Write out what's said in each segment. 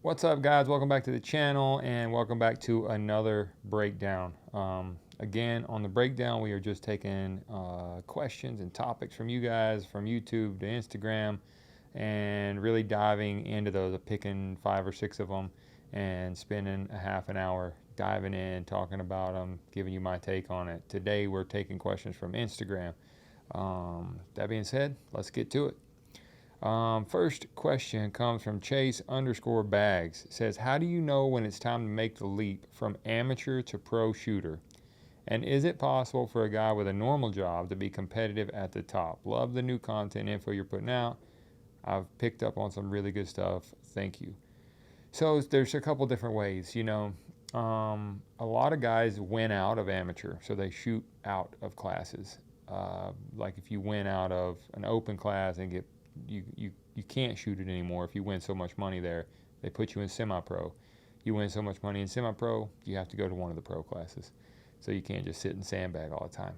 What's up, guys? Welcome back to the channel and welcome back to another breakdown. Again, on the breakdown, we are just taking questions and topics from you guys, from YouTube to Instagram, and really diving into those, picking 5 or 6 of them and spending a half an hour diving in, talking about them, giving you my take on it. Today, we're taking questions from Instagram. That being said, let's get to it. First question comes from Chase_Bags. It says, how do you know when it's time to make the leap from amateur to pro shooter? And is it possible for a guy with a normal job to be competitive at the top? Love the new content info you're putting out. I've picked up on some really good stuff. Thank you. So there's a couple different ways, a lot of guys win out of amateur, so they shoot out of classes. Like if you win out of an open class and get you can't shoot it anymore if you win so much money there. They put you in semi-pro. You win so much money in semi-pro, you have to go to one of the pro classes. So you can't just sit and sandbag all the time.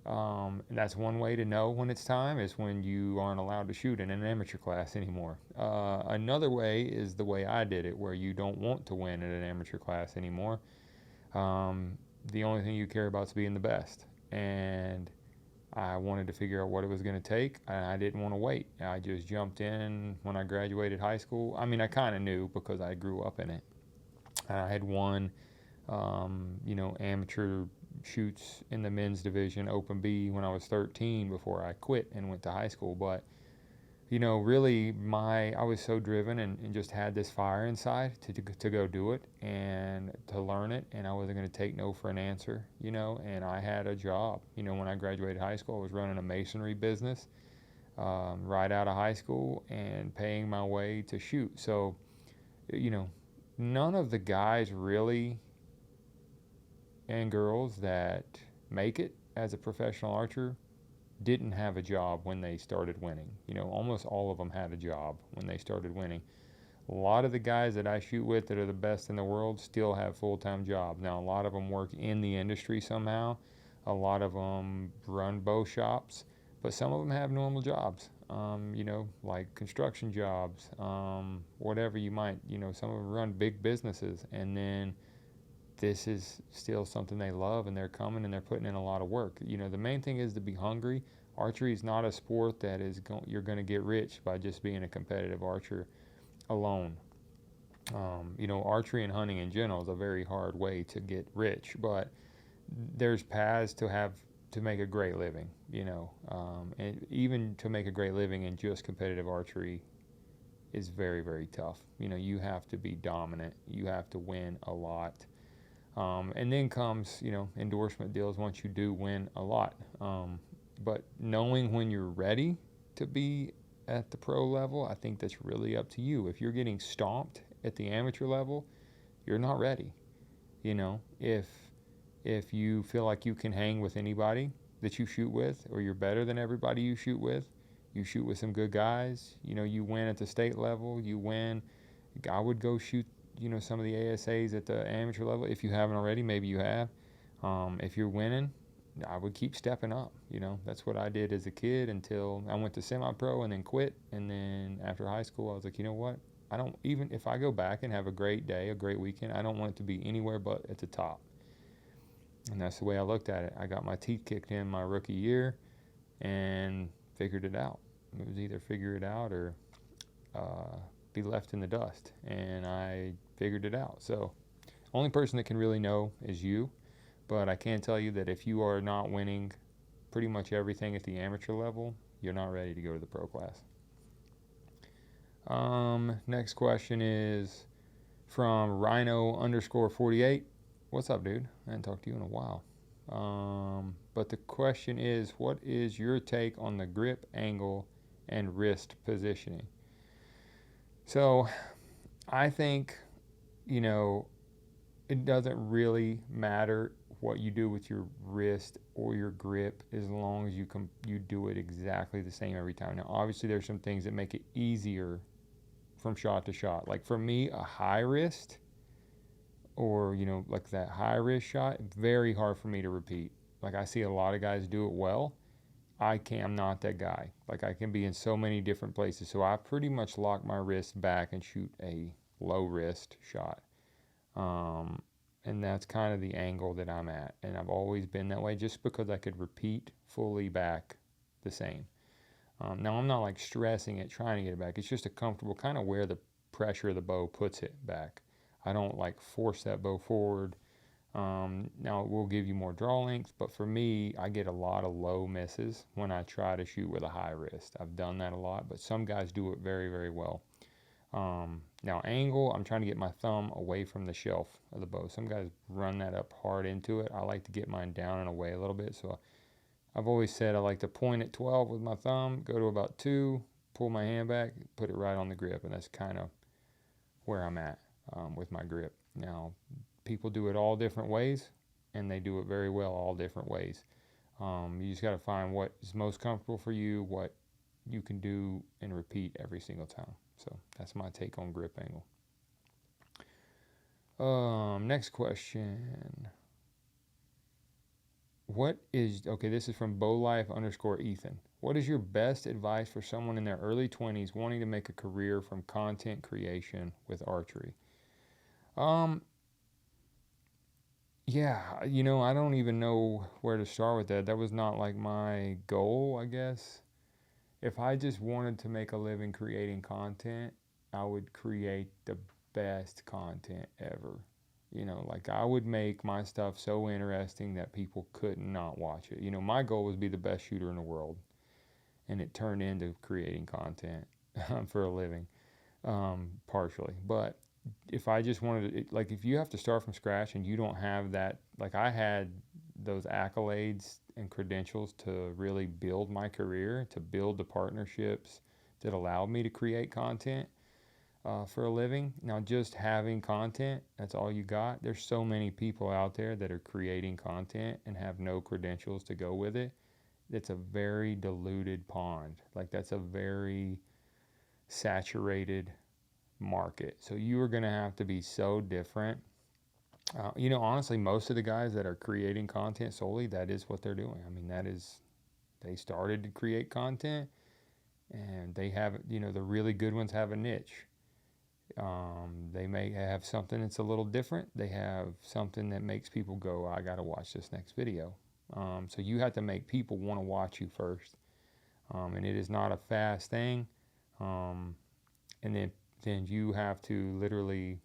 And that's one way to know when it's time, is when you aren't allowed to shoot in an amateur class anymore. Another way is the way I did it, where you don't want to win in an amateur class anymore. The only thing you care about is being the best. And I wanted to figure out what it was going to take, and I didn't want to wait. I just jumped in when I graduated high school. I mean, I kind of knew because I grew up in it. I had won, amateur shoots in the men's division, Open B, when I was 13 before I quit and went to high school. But really I was so driven and just had this fire inside to go do it and to learn it, and I wasn't going to take no for an answer, and I had a job. When I graduated high school, I was running a masonry business right out of high school and paying my way to shoot. So, none of the guys really and girls that make it as a professional archer didn't have a job when they started winning. Almost all of them had a job when they started winning. A lot of the guys that I shoot with that are the best in the world still have full-time jobs. Now, a lot of them work in the industry somehow. A lot of them run bow shops, but some of them have normal jobs, like construction jobs, whatever you might, some of them run big businesses, and then this is still something they love, and they're coming and they're putting in a lot of work. The main thing is to be hungry. Archery is not a sport that you're going to get rich by just being a competitive archer alone. Archery and hunting in general is a very hard way to get rich, but there's paths to make a great living, and even to make a great living in just competitive archery is very, very tough. You have to be dominant. You have to win a lot. And then comes, endorsement deals once you do win a lot. But knowing when you're ready to be at the pro level, I think that's really up to you. If you're getting stomped at the amateur level, you're not ready. If you feel like you can hang with anybody that you shoot with, or you're better than everybody you shoot with some good guys, you win at the state level, you win. I would go shoot some of the ASAs at the amateur level. If you haven't already, maybe you have. If you're winning, I would keep stepping up. That's what I did as a kid until I went to semi-pro and then quit. And then after high school, I was like, you know what? Even if I go back and have a great day, a great weekend, I don't want it to be anywhere but at the top. And that's the way I looked at it. I got my teeth kicked in my rookie year and figured it out. It was either figure it out or be left in the dust, and I figured it out. So only person that can really know is you, but I can tell you that if you are not winning pretty much everything at the amateur level, you're not ready to go to the pro class. Next question is from Rhino_48. What's up, dude? I haven't talked to you in a while. But the question is, what is your take on the grip angle and wrist positioning? So I think, it doesn't really matter what you do with your wrist or your grip as long as you do it exactly the same every time. Now, obviously, there's some things that make it easier from shot to shot. Like for me, a high wrist or, like that high wrist shot, very hard for me to repeat. Like I see a lot of guys do it well. I'm not that guy. Like I can be in so many different places. So I pretty much lock my wrist back and shoot a low wrist shot. And that's kind of the angle that I'm at. And I've always been that way just because I could repeat fully back the same. Now, I'm not like stressing it, trying to get it back. It's just a comfortable kind of where the pressure of the bow puts it back. I don't like force that bow forward. Now, it will give you more draw length, but for me, I get a lot of low misses when I try to shoot with a high wrist. I've done that a lot, but some guys do it very, very well. Now angle, I'm trying to get my thumb away from the shelf of the bow. Some guys run that up hard into it. I like to get mine down and away a little bit. So I've always said I like to point at 12 with my thumb, go to about 2, pull my hand back, put it right on the grip. And that's kind of where I'm at with my grip. Now, people do it all different ways, and they do it very well all different ways. You just got to find what is most comfortable for you, what you can do and repeat every single time. So that's my take on grip angle. Next question. This is from bowlife_Ethan. What is your best advice for someone in their early 20s wanting to make a career from content creation with archery? Yeah, I don't even know where to start with that. That was not like my goal, I guess. If I just wanted to make a living creating content, I would create the best content ever. Like I would make my stuff so interesting that people could not watch it. My goal was to be the best shooter in the world, and it turned into creating content for a living, partially. But if I just wanted to, like if you have to start from scratch and you don't have that, like I had those accolades and credentials to really build my career, to build the partnerships that allowed me to create content for a living. Now, just having content, that's all you got. There's so many people out there that are creating content and have no credentials to go with it. It's a very diluted pond. Like that's a very saturated market. So you are going to have to be so different. Honestly, most of the guys that are creating content solely, that is what they're doing. I mean, they started to create content and they have, the really good ones have a niche. They may have something that's a little different. They have something that makes people go, I got to watch this next video. So you have to make people want to watch you first. And it is not a fast thing. And then you have to literally,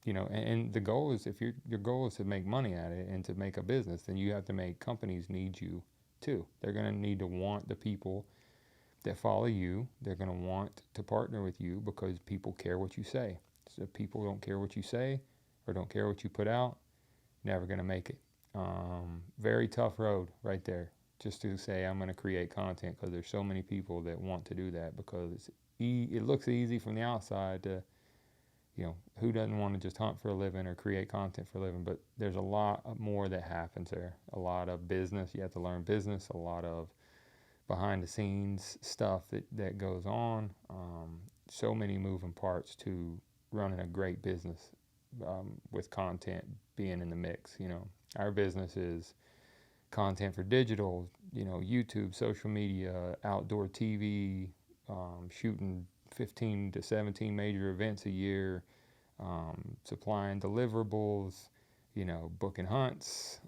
and the goal is, if your goal is to make money at it and to make a business, then you have to make companies need you too. They're going to need to want the people that follow you. They're going to want to partner with you because people care what you say. So if people don't care what you say or don't care what you put out, never going to make it. Very tough road right there, just to say I'm going to create content, because there's so many people that want to do that because it looks easy from the outside to, who doesn't want to just hunt for a living or create content for a living? But there's a lot more that happens there. A lot of business. You have to learn business. A lot of behind the scenes stuff that goes on. So many moving parts to running a great business with content being in the mix. Our business is content for digital, YouTube, social media, outdoor TV, shooting 15 to 17 major events a year, supplying deliverables, booking hunts.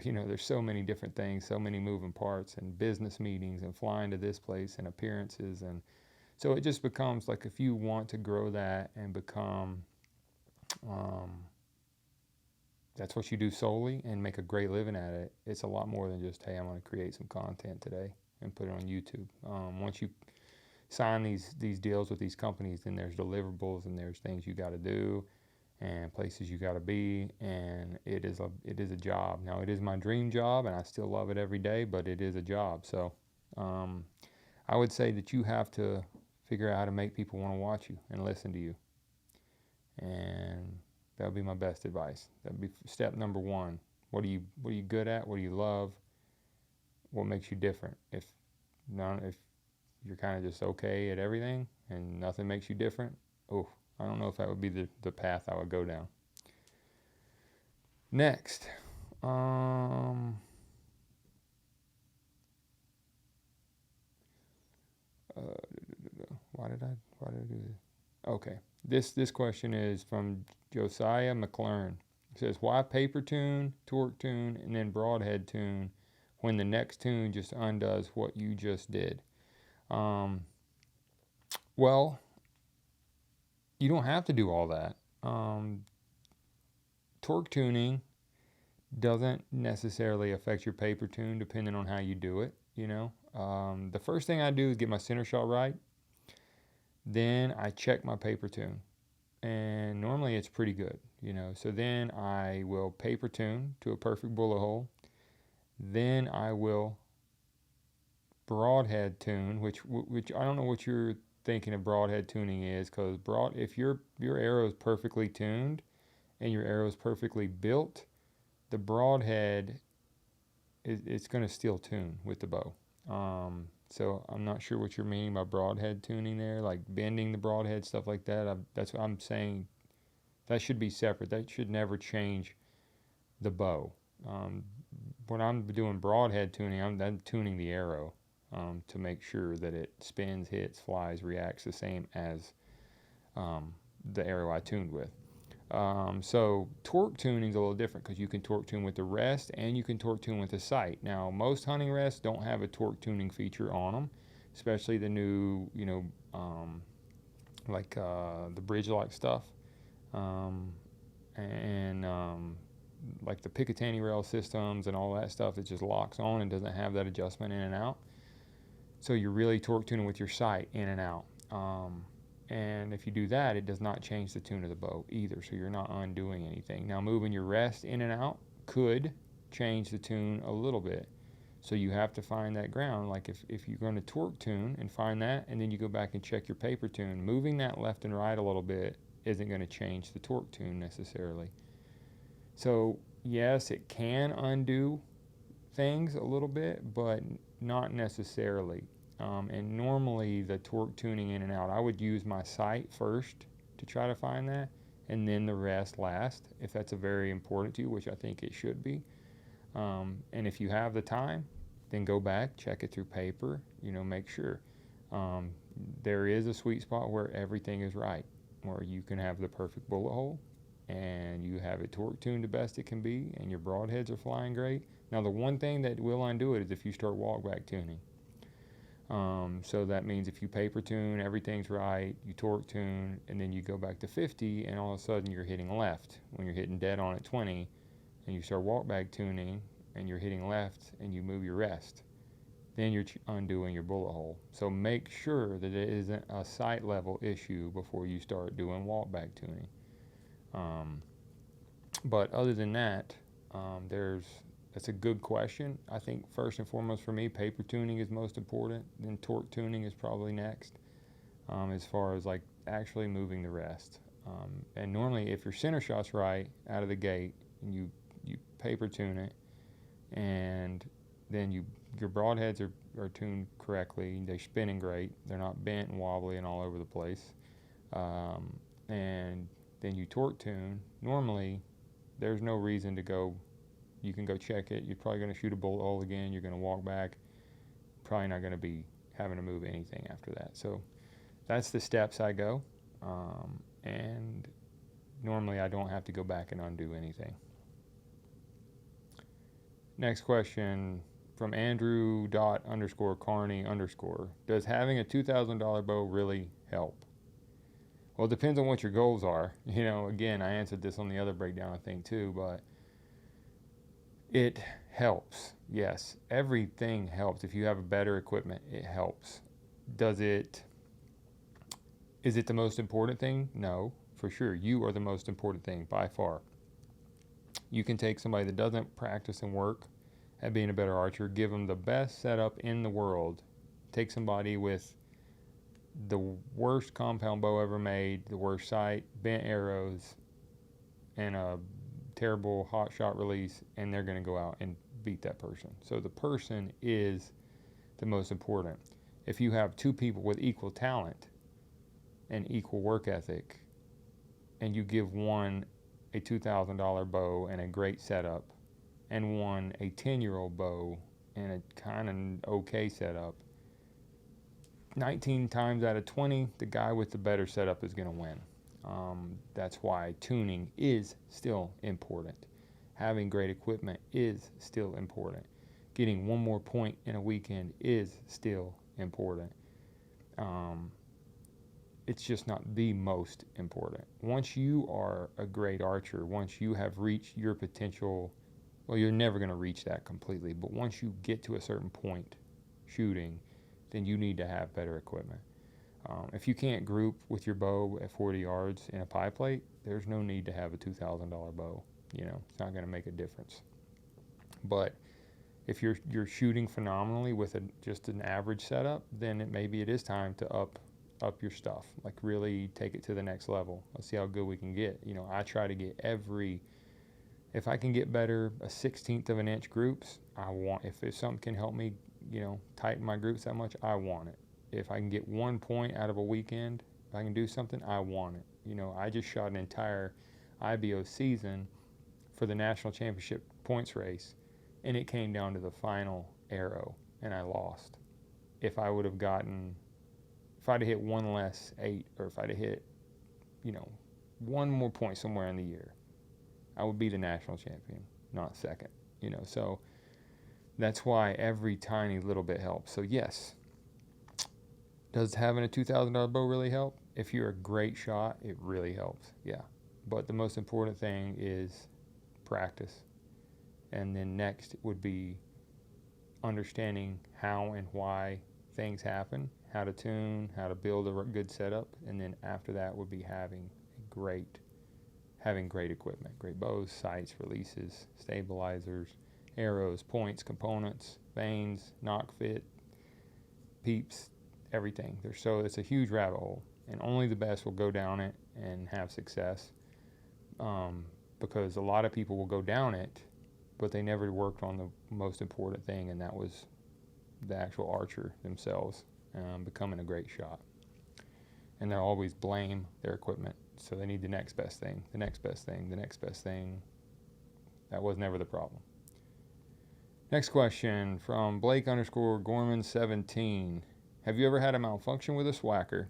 There's so many different things, so many moving parts, and business meetings and flying to this place and appearances. And so it just becomes like, if you want to grow that and become, that's what you do solely and make a great living at it, it's a lot more than just, hey, I'm going to create some content today and put it on YouTube. Once you sign these deals with these companies, then there's deliverables and there's things you got to do and places you got to be, and it is a job. Now, it is my dream job and I still love it every day, but it is a job. So I would say that you have to figure out how to make people want to watch you and listen to you, and that would be my best advice. That would be step number one. What are you good at? What do you love? What makes you different? If you're kind of just okay at everything and nothing makes you different, I don't know if that would be the path I would go down. Next, why did I do this? Okay. This question is from Josiah McLaren. It says, why paper tune, torque tune, and then broadhead tune when the next tune just undoes what you just did? Um, well, you don't have to do all that. Torque tuning doesn't necessarily affect your paper tune depending on how you do it. The first thing I do is get my center shot right. Then I check my paper tune, and normally it's pretty good. So then I will paper tune to a perfect bullet hole. Then I will broadhead tune, which I don't know what you're thinking of broadhead tuning is, because if your arrow is perfectly tuned and your arrow is perfectly built, the broadhead it's going to still tune with the bow. So I'm not sure what you're meaning by broadhead tuning there, like bending the broadhead, stuff like that. That's what I'm saying. That should be separate. That should never change the bow. When I'm doing broadhead tuning, I'm tuning the arrow to make sure that it spins, hits, flies, reacts the same as the arrow I tuned with. So torque tuning is a little different because you can torque tune with the rest and you can torque tune with the sight. Now, most hunting rests don't have a torque tuning feature on them, especially the new, like the bridge lock stuff, and like the Picatinny rail systems and all that stuff that just locks on and doesn't have that adjustment in and out. So you're really torque tuning with your sight in and out. And if you do that, it does not change the tune of the bow either, so you're not undoing anything. Now, moving your rest in and out could change the tune a little bit. So you have to find that ground. Like if you're going to torque tune and find that, and then you go back and check your paper tune, moving that left and right a little bit isn't going to change the torque tune necessarily. So yes, it can undo things a little bit, but not necessarily. And normally the torque tuning in and out, I would use my sight first to try to find that, and then the rest last, if that's a very important to you, which I think it should be. And if you have the time, then go back, check it through paper, make sure. There is a sweet spot where everything is right, where you can have the perfect bullet hole, and you have it torque tuned the best it can be, and your broadheads are flying great. Now, the one thing that will undo it is if you start walk back tuning. So that means if you paper tune, everything's right, you torque tune, and then you go back to 50, and all of a sudden you're hitting left when you're hitting dead on at 20, and you start walk back tuning, and you're hitting left, and you move your rest. Then you're undoing your bullet hole. So make sure that it isn't a sight level issue before you start doing walk back tuning. But other than that, that's a good question. I think first and foremost for me, paper tuning is most important. Then torque tuning is probably next, as far as like actually moving the rest. And normally, if your center shot's right out of the gate, and you paper tune it, and then your broadheads are tuned correctly, they're spinning great, they're not bent and wobbly and all over the place, and then you torque tune. Normally, there's no reason to go. You can go check it. You're probably going to shoot a bullet hole again. You're going to walk back. Probably not going to be having to move anything after that. So that's the steps I go. And normally I don't have to go back and undo anything. Next question from Andrew._Carney_. Does having a $2,000 bow really help? Well, it depends on what your goals are. Again, I answered this on the other breakdown, I think, too, but it helps. Yes, everything helps. If you have a better equipment, it helps. Is it the most important thing? No, for sure. You are the most important thing by far. You can take somebody that doesn't practice and work at being a better archer, give them the best setup in the world. Take somebody with the worst compound bow ever made, the worst sight, bent arrows, and a terrible hot shot release, and they're going to go out and beat that person. So the person is the most important. If you have two people with equal talent and equal work ethic, and you give one a $2,000 bow and a great setup, and one a 10-year-old bow and a kind of okay setup, 19 times out of 20, the guy with the better setup is going to win. That's why tuning is still important. Having great equipment is still important. Getting one more point in a weekend is still important. It's just not the most important. Once you are a great archer, once you have reached your potential, well, you're never going to reach that completely, but once you get to a certain point shooting, then you need to have better equipment. If you can't group with your bow at 40 yards in a pie plate, there's no need to have a $2,000 bow. It's not going to make a difference. But if you're shooting phenomenally with just an average setup, then maybe it is time to up your stuff, like really take it to the next level. Let's see how good we can get. I try to get if I can get better, a 1/16 of an inch groups, I want. If something can help me, tighten my groups that much, I want it. If I can get 1 point out of a weekend, if I can do something, I want it. I just shot an entire IBO season for the national championship points race, and it came down to the final arrow, and I lost. If I'd have hit one less 8, or if I'd have hit, one more point somewhere in the year, I would be the national champion, not second. So that's why every tiny little bit helps. So yes, does having a $2,000 bow really help? If you're a great shot, it really helps, yeah. But the most important thing is practice. And then next would be understanding how and why things happen, how to tune, how to build a good setup, and then after that would be having great equipment, great bows, sights, releases, stabilizers, arrows, points, components, vanes, knock fit, peeps, everything. It's a huge rabbit hole, and only the best will go down it and have success, because a lot of people will go down it, but they never worked on the most important thing, and that was the actual archer themselves, becoming a great shot. And they'll always blame their equipment, so they need the next best thing, the next best thing, the next best thing. That was never the problem. Next question from Blake_Gorman17. Have you ever had a malfunction with a swacker,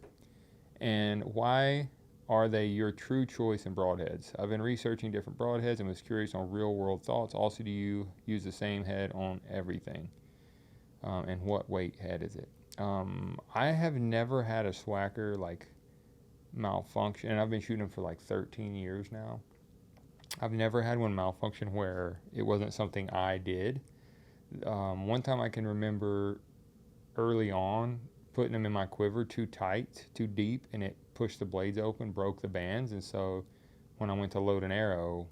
and why are they your true choice in broadheads? I've been researching different broadheads and was curious on real world thoughts. Also, do you use the same head on everything? And what weight head is it? I have never had a swacker malfunction, and I've been shooting for 13 years now. I've never had one malfunction where it wasn't something I did. One time I can remember early on putting them in my quiver too tight, too deep, and it pushed the blades open, broke the bands, and so when I went to load an arrow,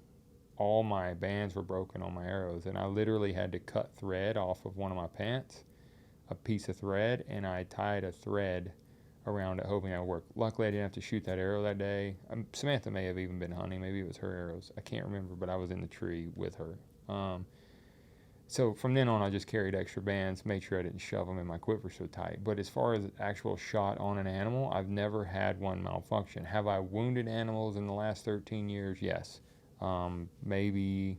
all my bands were broken on my arrows, and I literally had to cut thread off of one of my pants, a piece of thread, and I tied a thread around it hoping that would work. Luckily I didn't have to shoot that arrow that day. Samantha may have even been hunting, maybe it was her arrows, I can't remember, but I was in the tree with her. So from then on I just carried extra bands, made sure I didn't shove them in my quiver so tight. But as far as actual shot on an animal, I've never had one malfunction. Have I wounded animals in the last 13 years? Yes. Maybe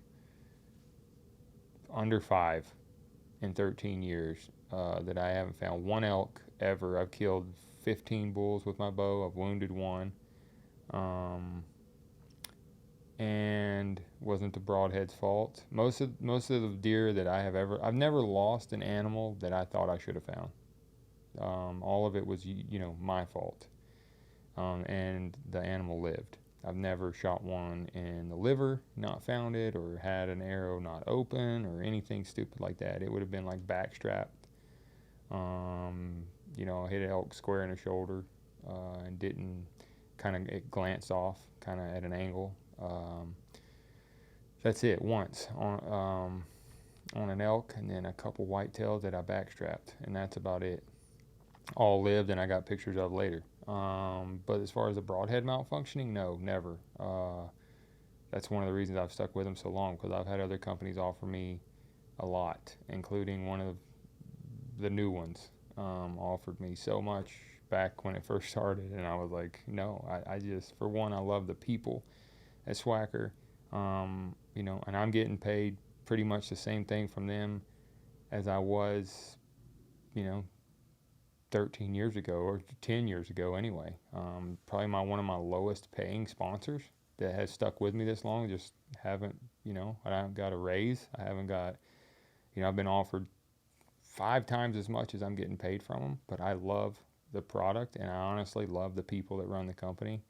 under 5 in 13 years that I haven't found. One elk ever. I've killed 15 bulls with my bow. I've wounded one. And wasn't the broadhead's fault. Most of the deer that I've never lost an animal that I thought I should have found. All of it was, my fault. And the animal lived. I've never shot one in the liver, not found it, or had an arrow not open, or anything stupid like that. It would have been backstrapped. I hit an elk square in the shoulder, and didn't it glanced off at an angle. That's it, once on an elk, and then a couple whitetails that I backstrapped, and that's about it. All lived, and I got pictures of later. But as far as the broadhead malfunctioning, no, never. That's one of the reasons I've stuck with them so long, because I've had other companies offer me a lot, including one of the new ones. Offered me so much back when it first started, and I was like, no. I just, for one, I love the people at Swacker, and I'm getting paid pretty much the same thing from them as I was, 13 years ago, or 10 years ago anyway. Probably one of my lowest paying sponsors that has stuck with me this long. Just haven't, I haven't got a raise. I haven't got, I've been offered 5 times as much as I'm getting paid from them, but I love the product, and I honestly love the people that run the company.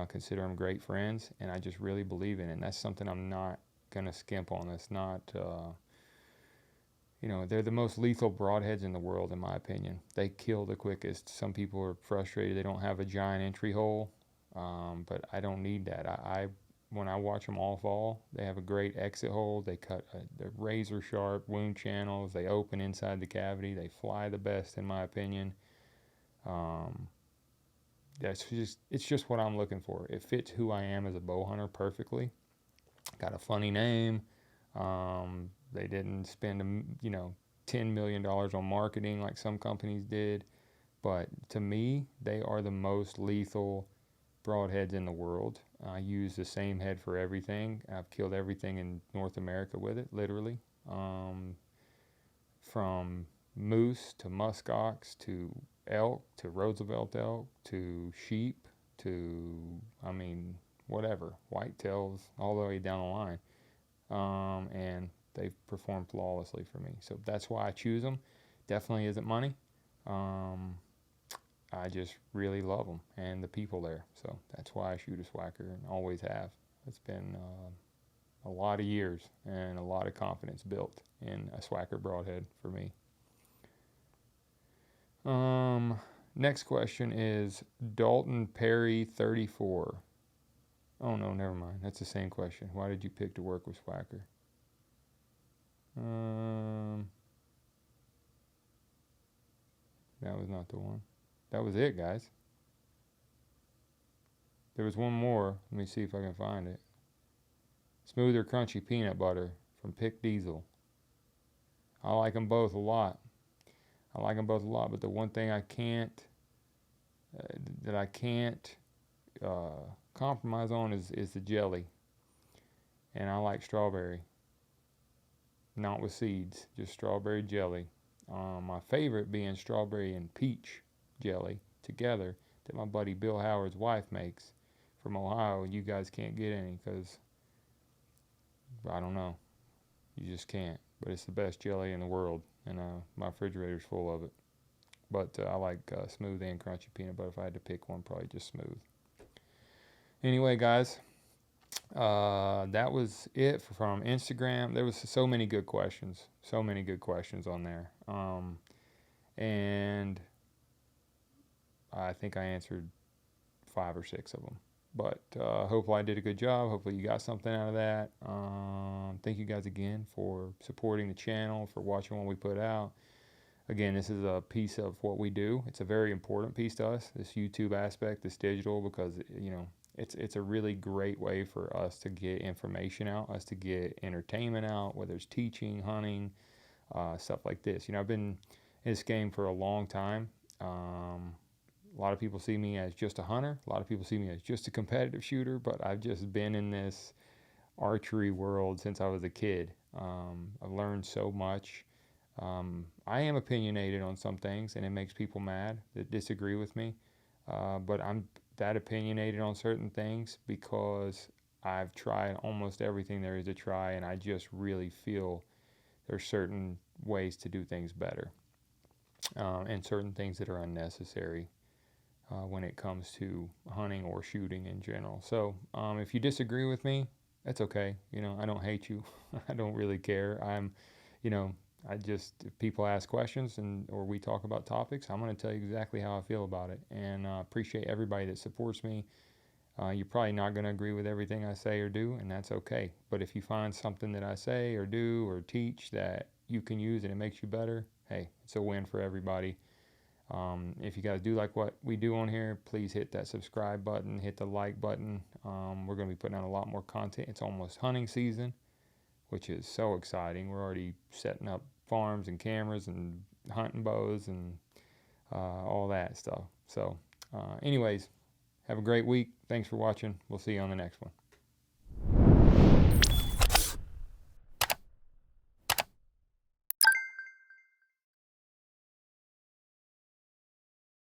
Consider them great friends, and I just really believe in it. And that's something I'm not gonna skimp on. That's not, they're the most lethal broadheads in the world, in my opinion. They kill the quickest. Some people are frustrated they don't have a giant entry hole, but I don't need that. When I watch them all fall, they have a great exit hole. They cut, they're razor sharp wound channels. They open inside the cavity. They fly the best, in my opinion. It's just what I'm looking for. It fits who I am as a bow hunter perfectly. Got a funny name. They didn't spend $10 million on marketing like some companies did, but to me, they are the most lethal broadheads in the world. I use the same head for everything. I've killed everything in North America with it, literally. From moose to muskox to elk to Roosevelt elk to sheep to, whatever, whitetails, all the way down the line. And they've performed flawlessly for me. So that's why I choose them. Definitely isn't money. I just really love them and the people there. So that's why I shoot a Swacker and always have. It's been a lot of years and a lot of confidence built in a Swacker broadhead for me. Next question is Dalton Perry 34. Oh no, never mind. That's the same question. Why did you pick to work with Swacker? That was not the one. That was it, guys. There was one more. Let me see if I can find it. Smooth or crunchy peanut butter from Pick Diesel. I like them both a lot. But the one thing I can't compromise on is the jelly. And I like strawberry. Not with seeds, just strawberry jelly. My favorite being strawberry and peach jelly together that my buddy Bill Howard's wife makes from Ohio. You guys can't get any because, I don't know, you just can't. But it's the best jelly in the world, and my refrigerator's full of it. But I like smooth and crunchy peanut butter. If I had to pick one, probably just smooth. Anyway, guys, that was it from Instagram. There was so many good questions on there. And I think I answered 5 or 6 of them. But hopefully I did a good job. Hopefully you got something out of that. Thank you guys again for supporting the channel, for watching what we put out. Again, this is a piece of what we do. It's a very important piece to us, this YouTube aspect, this digital, because, it's a really great way for us to get information out, us to get entertainment out, whether it's teaching, hunting, stuff like this. I've been in this game for a long time. A lot of people see me as just a hunter. A lot of people see me as just a competitive shooter, but I've just been in this archery world since I was a kid. I've learned so much. I am opinionated on some things, and it makes people mad that disagree with me. But I'm that opinionated on certain things because I've tried almost everything there is to try, and I just really feel there's certain ways to do things better, and certain things that are unnecessary when it comes to hunting or shooting in general. So if you disagree with me, that's okay. I don't hate you. I don't really care. If people ask questions or we talk about topics, I'm going to tell you exactly how I feel about it. And I appreciate everybody that supports me. You're probably not going to agree with everything I say or do, and that's okay. But if you find something that I say or do or teach that you can use and it makes you better, hey, it's a win for everybody. If you guys do like what we do on here, please hit that subscribe button, hit the like button. We're going to be putting out a lot more content. It's almost hunting season, which is so exciting. We're already setting up farms and cameras and hunting bows and all that stuff. So anyways, have a great week. Thanks for watching. We'll see you on the next one.